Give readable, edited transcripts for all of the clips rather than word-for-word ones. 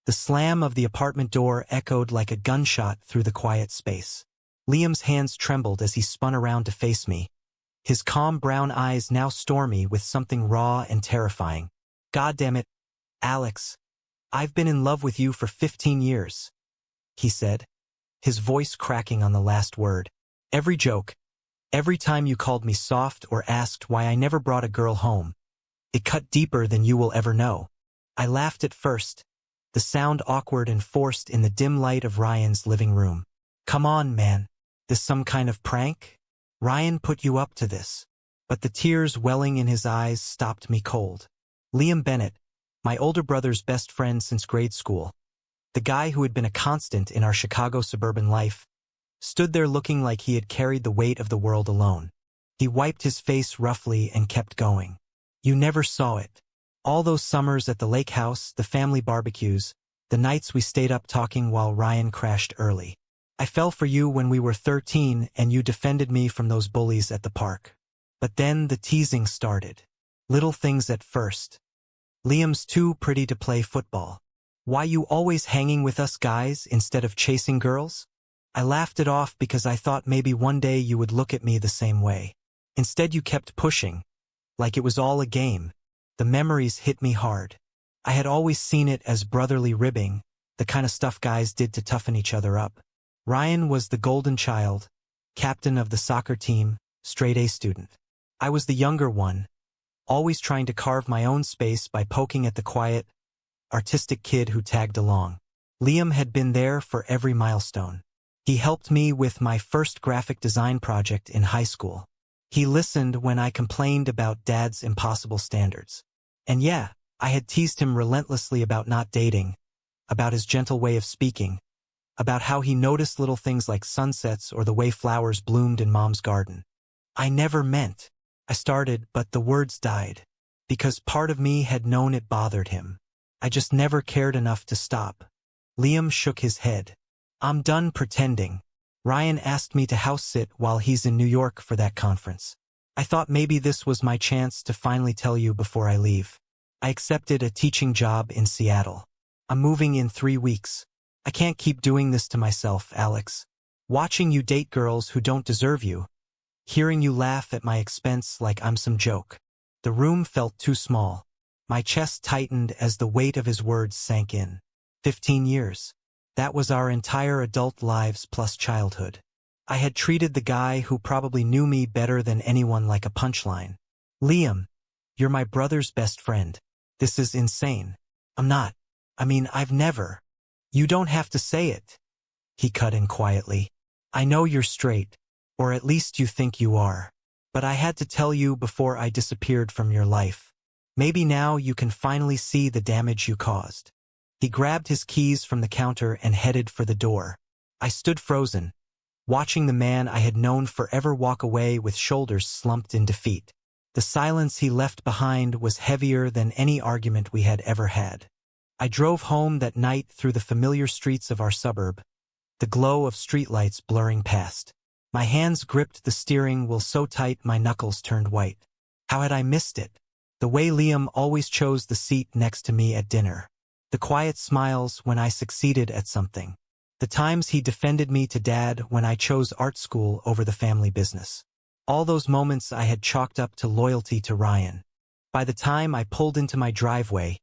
The slam of the apartment door echoed like a gunshot through the quiet space. Liam's hands trembled as he spun around to face me, his calm brown eyes now stormy with something raw and terrifying. "God damn it, Alex. I've been in love with you for 15 years, he said, his voice cracking on the last word. Every joke, every time you called me soft or asked why I never brought a girl home, it cut deeper than you will ever know. I laughed at first, the sound awkward and forced in the dim light of Ryan's living room. Come on, man. This some kind of prank? Ryan put you up to this. But the tears welling in his eyes stopped me cold. Liam Bennett, my older brother's best friend since grade school, the guy who had been a constant in our Chicago suburban life, stood there looking like he had carried the weight of the world alone. He wiped his face roughly and kept going. You never saw it. All those summers at the lake house, the family barbecues, the nights we stayed up talking while Ryan crashed early. I fell for you when we were 13 and you defended me from those bullies at the park. But then the teasing started. Little things at first. Liam's too pretty to play football. Why you always hanging with us guys instead of chasing girls? I laughed it off because I thought maybe one day you would look at me the same way. Instead you kept pushing, like it was all a game. The memories hit me hard. I had always seen it as brotherly ribbing, the kind of stuff guys did to toughen each other up. Ryan was the golden child, captain of the soccer team, straight-A student. I was the younger one, always trying to carve my own space by poking at the quiet, artistic kid who tagged along. Liam had been there for every milestone. He helped me with my first graphic design project in high school. He listened when I complained about Dad's impossible standards. And yeah, I had teased him relentlessly about not dating, about his gentle way of speaking, about how he noticed little things like sunsets or the way flowers bloomed in Mom's garden. I never meant. I started, but the words died, because part of me had known it bothered him. I just never cared enough to stop. Liam shook his head. I'm done pretending. Ryan asked me to house sit while he's in New York for that conference. I thought maybe this was my chance to finally tell you before I leave. I accepted a teaching job in Seattle. I'm moving in 3 weeks. I can't keep doing this to myself, Alex. Watching you date girls who don't deserve you. Hearing you laugh at my expense like I'm some joke. The room felt too small. My chest tightened as the weight of his words sank in. 15 years. That was our entire adult lives plus childhood. I had treated the guy who probably knew me better than anyone like a punchline. Liam, you're my brother's best friend. This is insane. I'm not. I've never. You don't have to say it. He cut in quietly. I know you're straight, or at least you think you are. But I had to tell you before I disappeared from your life. Maybe now you can finally see the damage you caused. He grabbed his keys from the counter and headed for the door. I stood frozen, watching the man I had known forever walk away with shoulders slumped in defeat. The silence he left behind was heavier than any argument we had ever had. I drove home that night through the familiar streets of our suburb, the glow of streetlights blurring past. My hands gripped the steering wheel so tight my knuckles turned white. How had I missed it? The way Liam always chose the seat next to me at dinner. The quiet smiles when I succeeded at something. The times he defended me to Dad when I chose art school over the family business. All those moments I had chalked up to loyalty to Ryan. By the time I pulled into my driveway,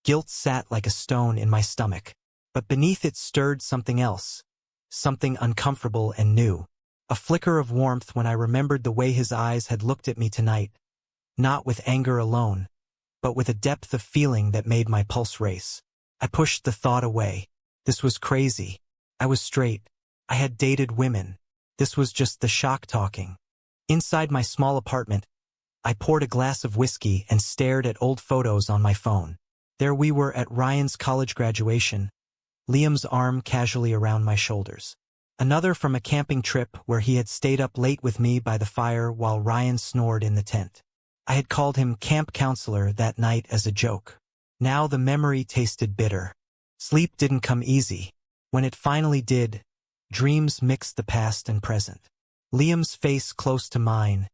guilt sat like a stone in my stomach. But beneath it stirred something else. Something uncomfortable and new. A flicker of warmth when I remembered the way his eyes had looked at me tonight. Not with anger alone, but with a depth of feeling that made my pulse race. I pushed the thought away. This was crazy. I was straight. I had dated women. This was just the shock talking. Inside my small apartment, I poured a glass of whiskey and stared at old photos on my phone. There we were at Ryan's college graduation, Liam's arm casually around my shoulders. Another from a camping trip where he had stayed up late with me by the fire while Ryan snored in the tent. I had called him camp counselor that night as a joke. Now the memory tasted bitter. Sleep didn't come easy. When it finally did, dreams mixed the past and present. Liam's face close to mine,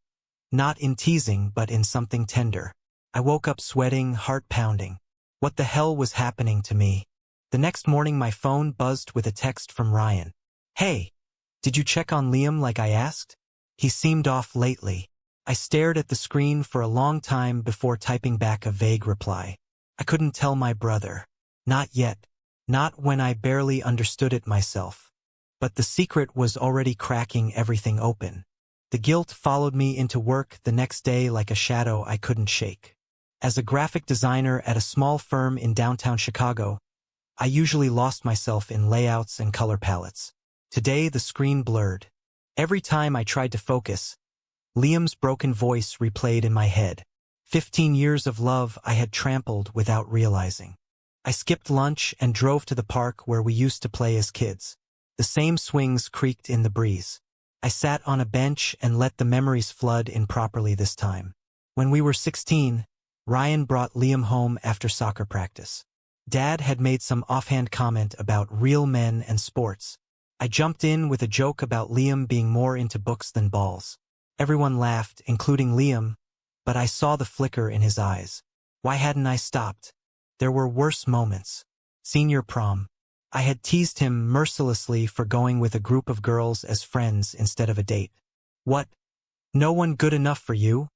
not in teasing but in something tender. I woke up sweating, heart pounding. What the hell was happening to me? The next morning my phone buzzed with a text from Ryan. "Hey, did you check on Liam like I asked?" He seemed off lately. I stared at the screen for a long time before typing back a vague reply. I couldn't tell my brother. Not yet. Not when I barely understood it myself. But the secret was already cracking everything open. The guilt followed me into work the next day like a shadow I couldn't shake. As a graphic designer at a small firm in downtown Chicago, I usually lost myself in layouts and color palettes. Today the screen blurred. Every time I tried to focus, Liam's broken voice replayed in my head. 15 years of love I had trampled without realizing. I skipped lunch and drove to the park where we used to play as kids. The same swings creaked in the breeze. I sat on a bench and let the memories flood in properly this time. When we were 16, Ryan brought Liam home after soccer practice. Dad had made some offhand comment about real men and sports. I jumped in with a joke about Liam being more into books than balls. Everyone laughed, including Liam, but I saw the flicker in his eyes. Why hadn't I stopped? There were worse moments. Senior prom. I had teased him mercilessly for going with a group of girls as friends instead of a date. What? No one good enough for you?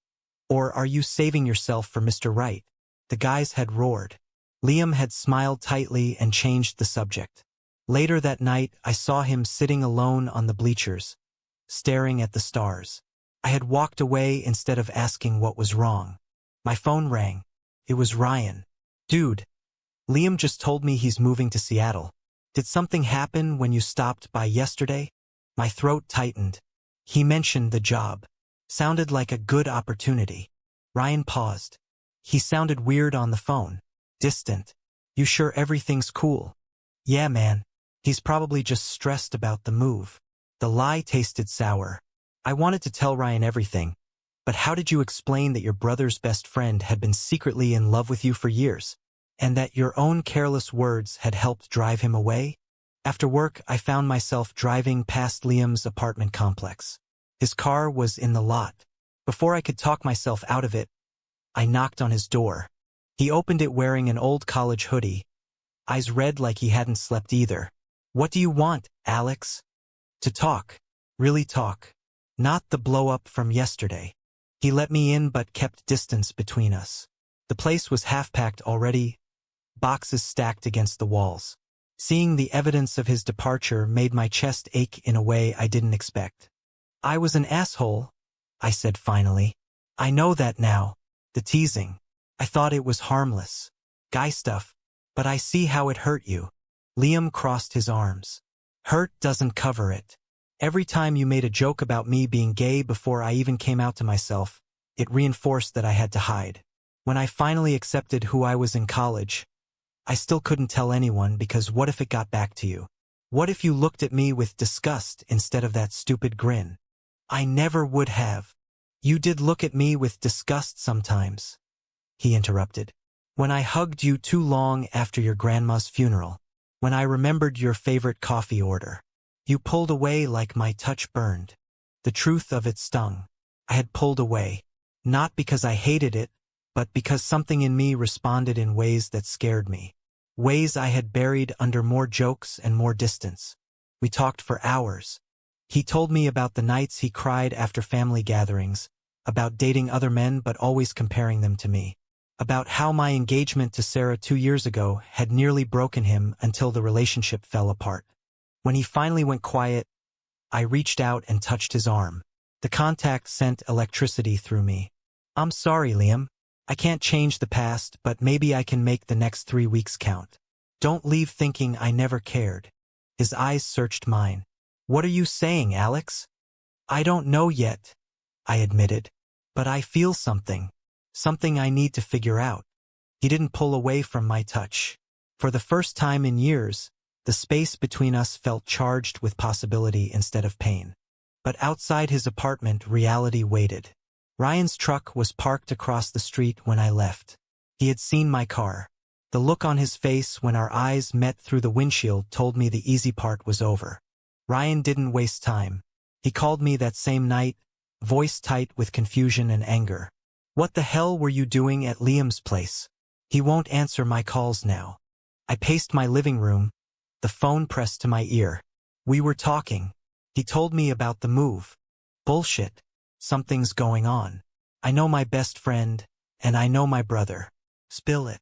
Or are you saving yourself for Mr. Right? The guys had roared. Liam had smiled tightly and changed the subject. Later that night, I saw him sitting alone on the bleachers, staring at the stars. I had walked away instead of asking what was wrong. My phone rang. It was Ryan. "Dude, Liam just told me he's moving to Seattle. Did something happen when you stopped by yesterday?" My throat tightened. He mentioned the job. Sounded like a good opportunity. Ryan paused. He sounded weird on the phone. Distant. "You sure everything's cool?" "Yeah, man. He's probably just stressed about the move." The lie tasted sour. I wanted to tell Ryan everything. But how did you explain that your brother's best friend had been secretly in love with you for years, and that your own careless words had helped drive him away? After work, I found myself driving past Liam's apartment complex. His car was in the lot. Before I could talk myself out of it, I knocked on his door. He opened it wearing an old college hoodie, eyes red like he hadn't slept either. "What do you want, Alex?" "To talk. Really talk. Not the blow-up from yesterday." He let me in but kept distance between us. The place was half-packed already, boxes stacked against the walls. Seeing the evidence of his departure made my chest ache in a way I didn't expect. "I was an asshole," I said finally. "I know that now. The teasing. I thought it was harmless. Guy stuff. But I see how it hurt you." Liam crossed his arms. "Hurt doesn't cover it. Every time you made a joke about me being gay before I even came out to myself, it reinforced that I had to hide. When I finally accepted who I was in college, I still couldn't tell anyone because what if it got back to you? What if you looked at me with disgust instead of that stupid grin?" "I never would have." "You did look at me with disgust sometimes," he interrupted. "When I hugged you too long after your grandma's funeral. When I remembered your favorite coffee order. You pulled away like my touch burned." The truth of it stung. I had pulled away. Not because I hated it, but because something in me responded in ways that scared me. Ways I had buried under more jokes and more distance. We talked for hours. He told me about the nights he cried after family gatherings, about dating other men but always comparing them to me, about how my engagement to Sarah 2 years ago had nearly broken him until the relationship fell apart. When he finally went quiet, I reached out and touched his arm. The contact sent electricity through me. "I'm sorry, Liam. I can't change the past, but maybe I can make the next 3 weeks count. Don't leave thinking I never cared." His eyes searched mine. "What are you saying, Alex?" "I don't know yet," I admitted. "But I feel something. Something I need to figure out." He didn't pull away from my touch. For the first time in years, the space between us felt charged with possibility instead of pain. But outside his apartment, reality waited. Ryan's truck was parked across the street when I left. He had seen my car. The look on his face when our eyes met through the windshield told me the easy part was over. Ryan didn't waste time. He called me that same night, voice tight with confusion and anger. "What the hell were you doing at Liam's place? He won't answer my calls now." I paced my living room, the phone pressed to my ear. We were talking. He told me about the move. Bullshit. Something's going on. I know my best friend, and I know my brother. Spill it.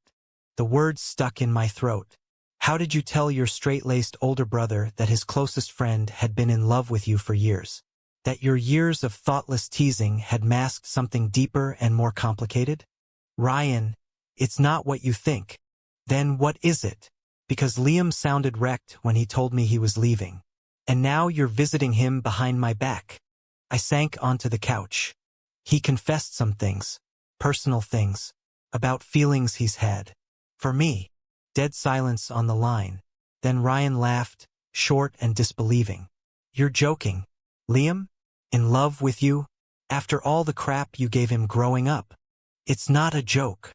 The words stuck in my throat. How did you tell your straight-laced older brother that his closest friend had been in love with you for years? That your years of thoughtless teasing had masked something deeper and more complicated? Ryan, it's not what you think. Then what is it? Because Liam sounded wrecked when he told me he was leaving. And now you're visiting him behind my back. I sank onto the couch. He confessed some things, personal things, about feelings he's had. For me, dead silence on the line. Then Ryan laughed, short and disbelieving. You're joking. Liam? In love with you? After all the crap you gave him growing up? It's not a joke.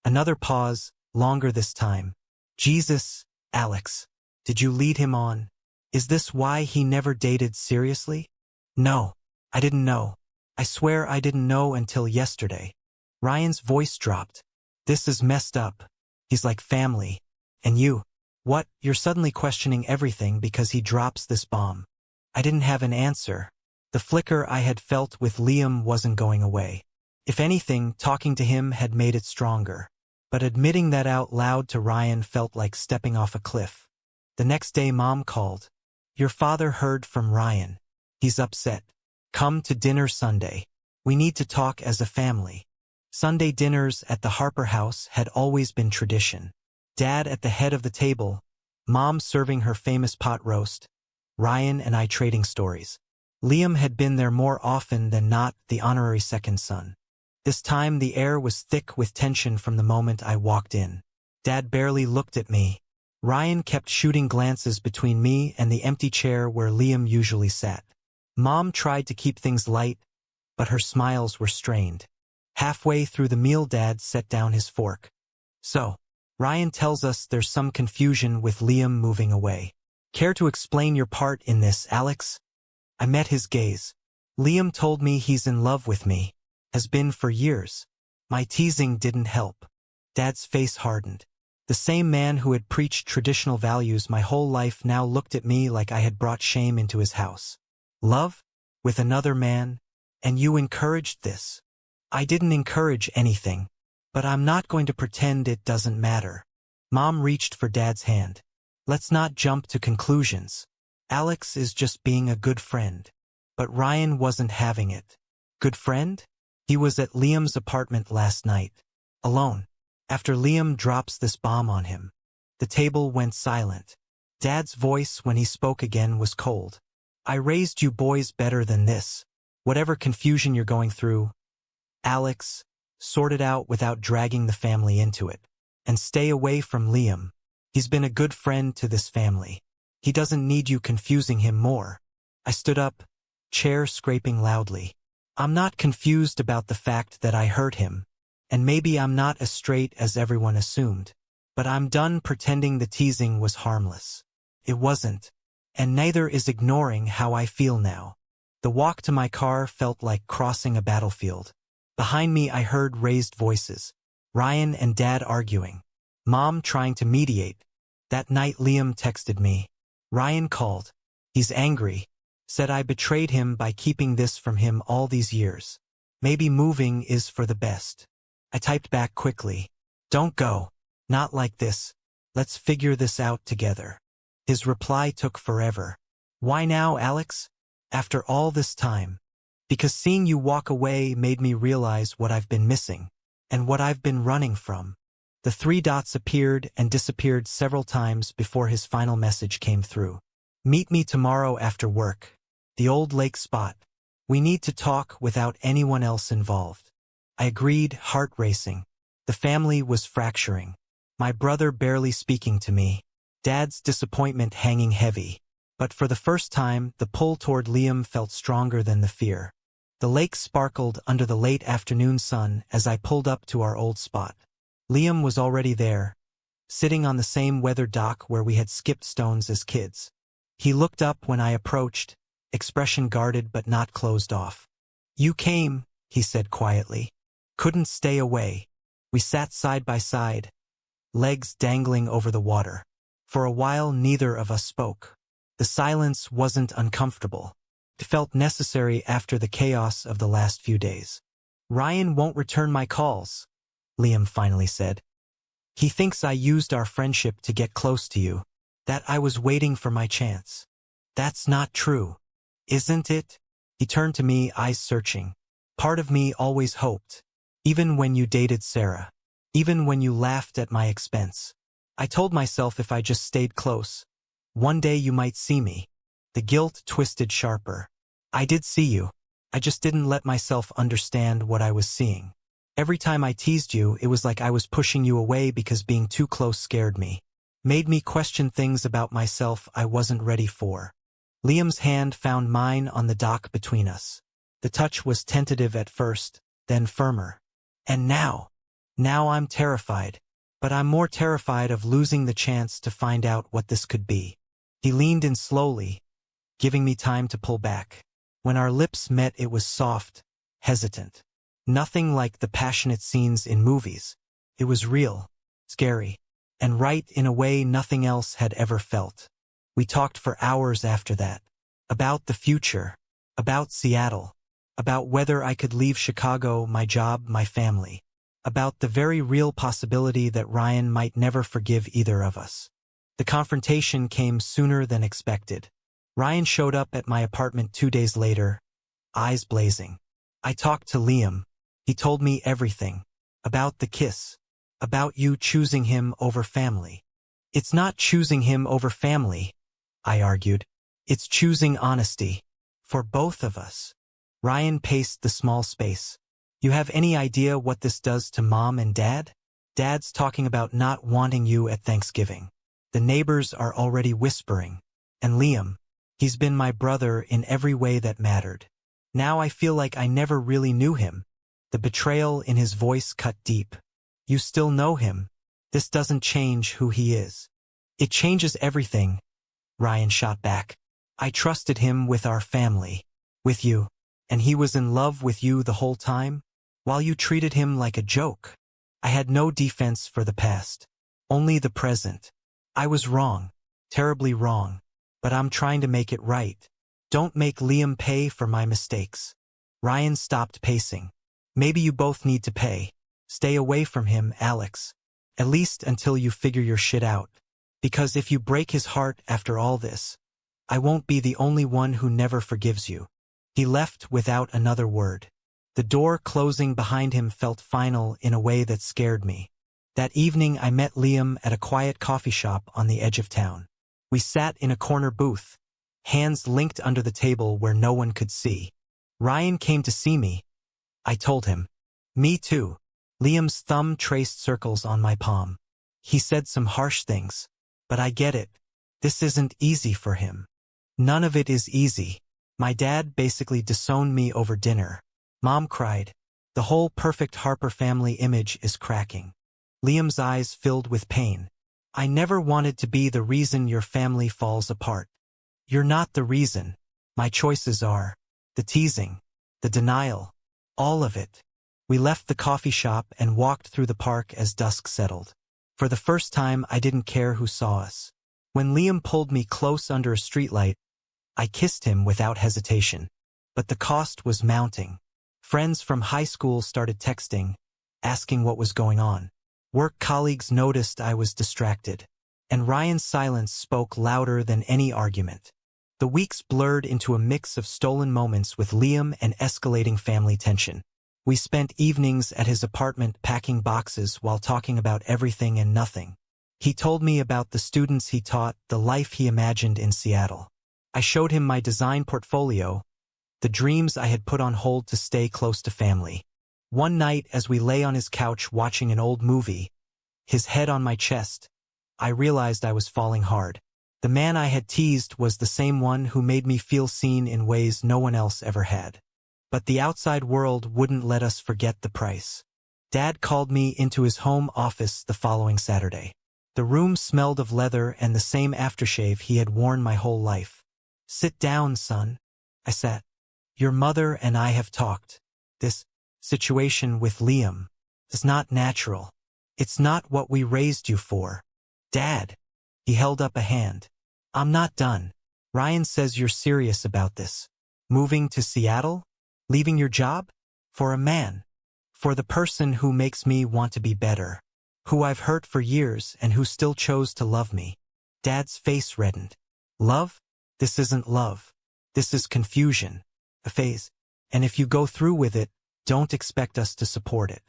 Another pause, longer this time. Jesus, Alex, did you lead him on? Is this why he never dated seriously? No, I didn't know. I swear I didn't know until yesterday. Ryan's voice dropped. This is messed up. He's like family. And you? What? You're suddenly questioning everything because he drops this bomb. I didn't have an answer. The flicker I had felt with Liam wasn't going away. If anything, talking to him had made it stronger. But admitting that out loud to Ryan felt like stepping off a cliff. The next day Mom called. Your father heard from Ryan. He's upset. Come to dinner Sunday. We need to talk as a family. Sunday dinners at the Harper house had always been tradition. Dad at the head of the table, Mom serving her famous pot roast, Ryan and I trading stories. Liam had been there more often than not, the honorary second son. This time the air was thick with tension from the moment I walked in. Dad barely looked at me. Ryan kept shooting glances between me and the empty chair where Liam usually sat. Mom tried to keep things light, but her smiles were strained. Halfway through the meal Dad set down his fork. So, Ryan tells us there's some confusion with Liam moving away. Care to explain your part in this, Alex? I met his gaze. Liam told me he's in love with me. Has been for years. My teasing didn't help. Dad's face hardened. The same man who had preached traditional values my whole life now looked at me like I had brought shame into his house. Love? With another man? And you encouraged this? I didn't encourage anything. But I'm not going to pretend it doesn't matter. Mom reached for Dad's hand. Let's not jump to conclusions. Alex is just being a good friend. But Ryan wasn't having it. Good friend? He was at Liam's apartment last night. Alone. After Liam drops this bomb on him. The table went silent. Dad's voice when he spoke again was cold. I raised you boys better than this. Whatever confusion you're going through, Alex, sort it out without dragging the family into it. And stay away from Liam. He's been a good friend to this family. He doesn't need you confusing him more. I stood up, chair scraping loudly. I'm not confused about the fact that I hurt him. And maybe I'm not as straight as everyone assumed. But I'm done pretending the teasing was harmless. It wasn't. And neither is ignoring how I feel now. The walk to my car felt like crossing a battlefield. Behind me I heard raised voices. Ryan and Dad arguing. Mom trying to mediate. That night Liam texted me. Ryan called. He's angry. Said I betrayed him by keeping this from him all these years. Maybe moving is for the best. I typed back quickly. Don't go. Not like this. Let's figure this out together. His reply took forever. Why now, Alex? After all this time? Because seeing you walk away made me realize what I've been missing, and what I've been running from. The three dots appeared and disappeared several times before his final message came through. Meet me tomorrow after work. The old lake spot. We need to talk without anyone else involved. I agreed, heart racing. The family was fracturing. My brother barely speaking to me. Dad's disappointment hanging heavy. But for the first time, the pull toward Liam felt stronger than the fear. The lake sparkled under the late afternoon sun as I pulled up to our old spot. Liam was already there, sitting on the same weathered dock where we had skipped stones as kids. He looked up when I approached, expression guarded but not closed off. You came, he said quietly. Couldn't stay away. We sat side by side, legs dangling over the water. For a while neither of us spoke. The silence wasn't uncomfortable. It felt necessary after the chaos of the last few days. "Ryan won't return my calls," Liam finally said. "He thinks I used our friendship to get close to you, that I was waiting for my chance. That's not true, isn't it?" He turned to me, eyes searching. "Part of me always hoped. Even when you dated Sarah. Even when you laughed at my expense. I told myself if I just stayed close, one day you might see me." The guilt twisted sharper. "I did see you. I just didn't let myself understand what I was seeing. Every time I teased you, it was like I was pushing you away because being too close scared me. Made me question things about myself I wasn't ready for." Liam's hand found mine on the dock between us. The touch was tentative at first, then firmer. "And now I'm terrified. But I'm more terrified of losing the chance to find out what this could be." He leaned in slowly, giving me time to pull back. When our lips met, it was soft, hesitant. Nothing like the passionate scenes in movies. It was real, scary, and right in a way nothing else had ever felt. We talked for hours after that. About the future. About Seattle. About whether I could leave Chicago, my job, my family. About the very real possibility that Ryan might never forgive either of us. The confrontation came sooner than expected. Ryan showed up at my apartment 2 days later, eyes blazing. I talked to Liam. He told me everything. About the kiss. About you choosing him over family. "It's not choosing him over family," I argued. "It's choosing honesty. For both of us." Ryan paced the small space. "You have any idea what this does to Mom and Dad? Dad's talking about not wanting you at Thanksgiving. The neighbors are already whispering. And Liam, he's been my brother in every way that mattered. Now I feel like I never really knew him." The betrayal in his voice cut deep. "You still know him. This doesn't change who he is." "It changes everything," Ryan shot back. "I trusted him with our family. With you. And he was in love with you the whole time? While you treated him like a joke. I had no defense for the past. Only the present. I was wrong. Terribly wrong. But I'm trying to make it right. Don't make Liam pay for my mistakes." Ryan stopped pacing. "Maybe you both need to pay. Stay away from him, Alex. At least until you figure your shit out. Because if you break his heart after all this, I won't be the only one who never forgives you." He left without another word. The door closing behind him felt final in a way that scared me. That evening I met Liam at a quiet coffee shop on the edge of town. We sat in a corner booth, hands linked under the table where no one could see. "Ryan came to see me," I told him. "Me too." Liam's thumb traced circles on my palm. "He said some harsh things. But I get it. This isn't easy for him." "None of it is easy. My dad basically disowned me over dinner. Mom cried. The whole perfect Harper family image is cracking." Liam's eyes filled with pain. "I never wanted to be the reason your family falls apart. You're not the reason. My choices are. The teasing. The denial. All of it." We left the coffee shop and walked through the park as dusk settled. For the first time, I didn't care who saw us. When Liam pulled me close under a streetlight, I kissed him without hesitation. But the cost was mounting. Friends from high school started texting, asking what was going on. Work colleagues noticed I was distracted. And Ryan's silence spoke louder than any argument. The weeks blurred into a mix of stolen moments with Liam and escalating family tension. We spent evenings at his apartment packing boxes while talking about everything and nothing. He told me about the students he taught, the life he imagined in Seattle. I showed him my design portfolio, the dreams I had put on hold to stay close to family. One night, as we lay on his couch watching an old movie, his head on my chest, I realized I was falling hard. The man I had teased was the same one who made me feel seen in ways no one else ever had. But the outside world wouldn't let us forget the price. Dad called me into his home office the following Saturday. The room smelled of leather and the same aftershave he had worn my whole life. "Sit down, son." I sat. "Your mother and I have talked. This situation with Liam is not natural. It's not what we raised you for. Dad. He held up a hand. I'm not done. Ryan says you're serious about this. Moving to Seattle? Leaving your job? For a man. For the person who makes me want to be better. Who I've hurt for years and who still chose to love me. Dad's face reddened. Love? This isn't love. This is confusion. A phase. And if you go through with it, don't expect us to support it.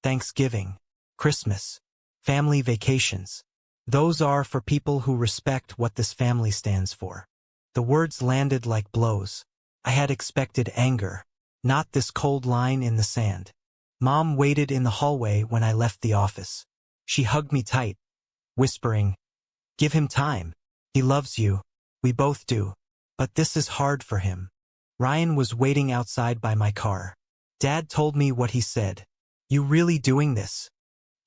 Thanksgiving. Christmas. Family vacations. Those are for people who respect what this family stands for. The words landed like blows. I had expected anger, not this cold line in the sand. Mom waited in the hallway when I left the office. She hugged me tight, whispering, "Give him time. He loves you. We both do. But this is hard for him." Ryan was waiting outside by my car. Dad told me what he said. "You really doing this?"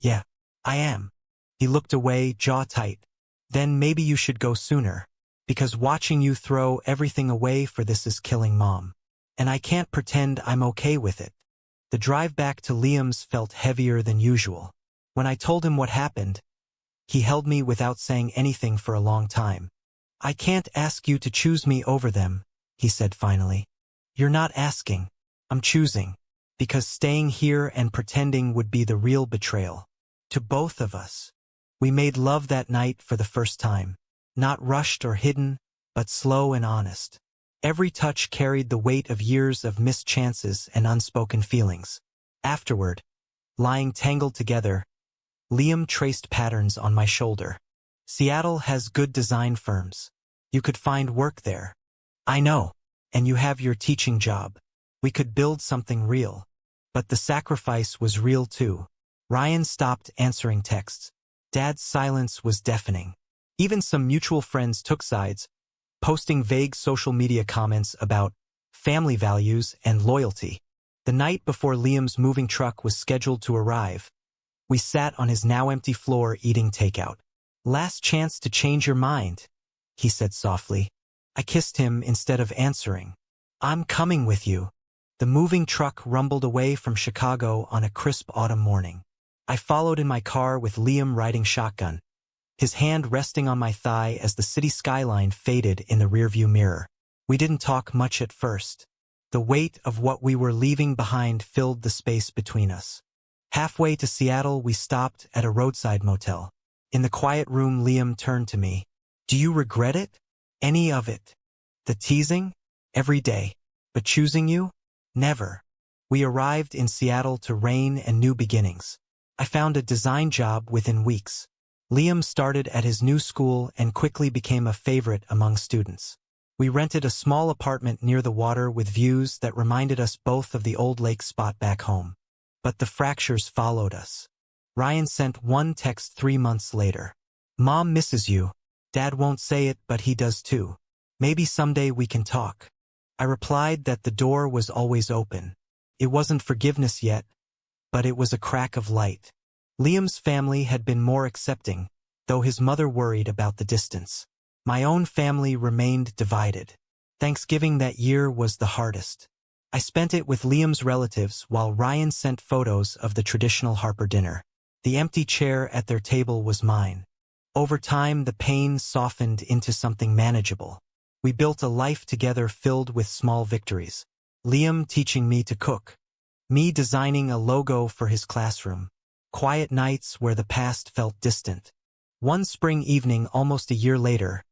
"Yeah, I am." He looked away, jaw tight. "Then maybe you should go sooner. Because watching you throw everything away for this is killing Mom. And I can't pretend I'm okay with it." The drive back to Liam's felt heavier than usual. When I told him what happened, he held me without saying anything for a long time. "I can't ask you to choose me over them," he said finally. "You're not asking. I'm choosing. Because staying here and pretending would be the real betrayal. To both of us." We made love that night for the first time. Not rushed or hidden, but slow and honest. Every touch carried the weight of years of missed chances and unspoken feelings. Afterward, lying tangled together, Liam traced patterns on my shoulder. "Seattle has good design firms. You could find work there." "I know. And you have your teaching job. We could build something real." But the sacrifice was real too. Ryan stopped answering texts. Dad's silence was deafening. Even some mutual friends took sides, posting vague social media comments about family values and loyalty. The night before Liam's moving truck was scheduled to arrive, we sat on his now empty floor eating takeout. "Last chance to change your mind," he said softly. I kissed him instead of answering. "I'm coming with you." The moving truck rumbled away from Chicago on a crisp autumn morning. I followed in my car with Liam riding shotgun, his hand resting on my thigh as the city skyline faded in the rearview mirror. We didn't talk much at first. The weight of what we were leaving behind filled the space between us. Halfway to Seattle, we stopped at a roadside motel. In the quiet room, Liam turned to me. "Do you regret it? Any of it? The teasing? Every day. But choosing you? Never." We arrived in Seattle to rain and new beginnings. I found a design job within weeks. Liam started at his new school and quickly became a favorite among students. We rented a small apartment near the water with views that reminded us both of the old lake spot back home. But the fractures followed us. Ryan sent one text 3 months later. "Mom misses you. Dad won't say it, but he does too. Maybe someday we can talk." I replied that the door was always open. It wasn't forgiveness yet, but it was a crack of light. Liam's family had been more accepting, though his mother worried about the distance. My own family remained divided. Thanksgiving that year was the hardest. I spent it with Liam's relatives while Ryan sent photos of the traditional Harper dinner. The empty chair at their table was mine. Over time, the pain softened into something manageable. We built a life together filled with small victories. Liam teaching me to cook. Me designing a logo for his classroom. Quiet nights where the past felt distant. One spring evening almost a year later,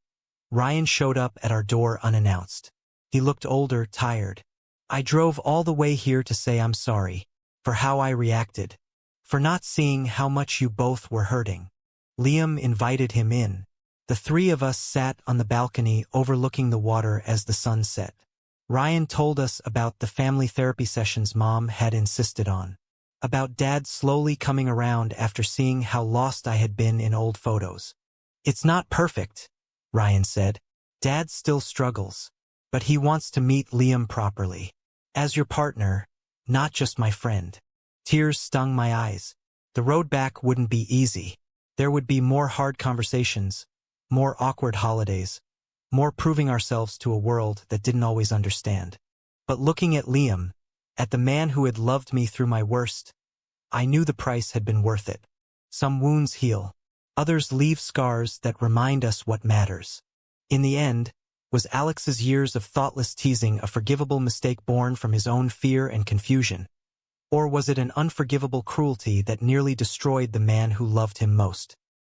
Ryan showed up at our door unannounced. He looked older, tired. "I drove all the way here to say I'm sorry for how I reacted, for not seeing how much you both were hurting." Liam invited him in. The three of us sat on the balcony overlooking the water as the sun set. Ryan told us about the family therapy sessions Mom had insisted on. About Dad slowly coming around after seeing how lost I had been in old photos. "It's not perfect," Ryan said. "Dad still struggles. But he wants to meet Liam properly. As your partner, not just my friend." Tears stung my eyes. The road back wouldn't be easy. There would be more hard conversations, more awkward holidays, more proving ourselves to a world that didn't always understand. But looking at Liam, at the man who had loved me through my worst, I knew the price had been worth it. Some wounds heal. Others leave scars that remind us what matters. In the end, was Alex's years of thoughtless teasing a forgivable mistake born from his own fear and confusion? Or was it an unforgivable cruelty that nearly destroyed the man who loved him most?